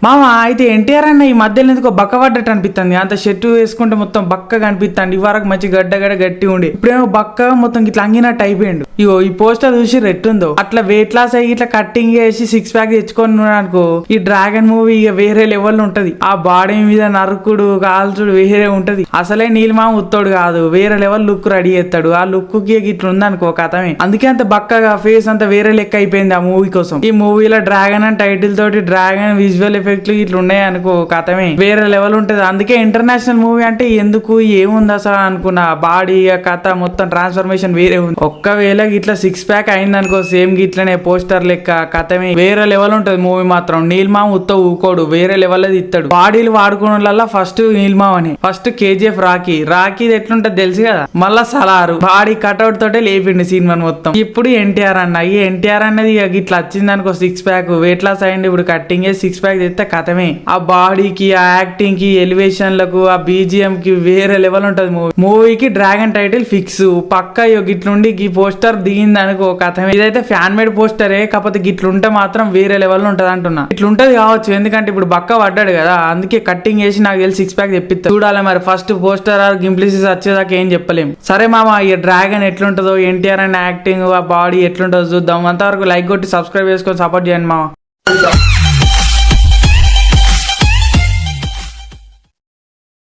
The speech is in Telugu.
మామ అయితే ఎన్టీఆర్ అన్న ఈ మధ్యలో ఎందుకో బక్క పడ్డట్టు అనిపిస్తుంది. అంత షర్టు వేసుకుంటే మొత్తం బక్కగా అనిపిస్తుంది. ఇవరకు మంచి గడ్డ గట్టి ఉండి ఇప్పుడేమో బక్క మొత్తం ఇట్లా అంగినట్టు అయిపోయిండు. ఇగో ఈ పోస్టర్ చూసి రెట్టుందో అట్లా వెయిట్ లాస్ అయ్యి ఇట్లా కట్టింగ్ చేసి 6 ప్యాక్ తెచ్చుకొని అనుకో ఈ డ్రాగన్ మూవీ ఇక వేరే లెవెల్ ఉంటది. ఆ బాడీ మీద నరుకుడు కాల్చుడు వేరే ఉంటది. అసలే నీలిమామ ఉత్తోడు కాదు, వేరే లెవెల్ లుక్ రెడీ చేస్తాడు. ఆ లుక్ కి ఇట్లా ఉందనుకో కథమే. అందుకే అంత బక్కగా ఫేస్ అంతా వేరే లెక్క అయిపోయింది ఆ మూవీ కోసం. ఈ మూవీలో డ్రాగన్ అని టైటిల్ తోటి డ్రాగన్ విజువల్ ఎఫెక్ట్లు ఇట్లా ఉన్నాయి అనుకో కథమే వేరే లెవెల్ ఉంటది. అందుకే ఇంటర్నేషనల్ మూవీ అంటే ఎందుకు ఏముంది అసలు అనుకున్నా. బాడీ కథ మొత్తం ట్రాన్స్ఫర్మేషన్ వేరే ఉంది. ఒక్కవేళ ఇట్లా 6 ప్యాక్ అయింది అనుకో సేమ్ గిట్లనే పోస్టర్ లెక్క కథమే వేరే లెవెల్ ఉంటది మూవీ మాత్రం. నీలిమామ ఉత్త ఊకోడు, వేరే లెవెల్ అది ఇస్తాడు. బాడీలు వాడుకోవడం ఫస్ట్ నీలిమామని, ఫస్ట్ KGF రాకీ ఎట్లుంటది తెలుసు కదా. మళ్ళా సలారు బాడీ కట్అవుట్ తోటే లేపిండి సినిమా మొత్తం. ఇప్పుడు ఎన్టీఆర్ అన్న ఈ ఎన్టీఆర్ అన్నది ఇట్లా వచ్చింది అనుకో 6 ప్యాక్ వెయిట్ లాస్ అయ్యింది. ఇప్పుడు కట్టింగ్ 6 ప్యాక్ తెస్తే కథమే. ఆ బాడీకి ఆ యాక్టింగ్ కి ఎలివేషన్లకు ఆ BGM కి వేరే లెవెల్ ఉంటది మూవీకి. డ్రాగన్ టైటిల్ ఫిక్స్ పక్కా. గిట్లుండి ఈ పోస్టర్ దిగింది అనుకో కథమే. ఇదైతే ఫ్యాన్ మేడ్ పోస్టరే, కాకపోతే గిట్లుంటే మాత్రం వేరే లెవెల్ ఉంటది అంటున్నా. ఇట్లుంటది కావచ్చు ఎందుకంటే ఇప్పుడు బక్క పడ్డాడు కదా, అందుకే కట్టింగ్ చేసి నాకు తెలిసి 6 ప్యాక్ తెప్పిస్తా. చూడాలి మరి ఫస్ట్ పోస్టర్ గింప్లీసెస్ వచ్చేదాకా ఏం చెప్పలేం. సరే మామ ఈ డ్రాగన్ ఎట్లుంటుందో ఎన్టీఆర్ అనే యాక్టింగ్ ఆ బాడీ ఎట్లుంటుందో చూద్దాం. అంతవరకు లైక్ కొట్టి సబ్స్క్రైబ్ చేసుకొని సపోర్ట్ చేయండి మామ.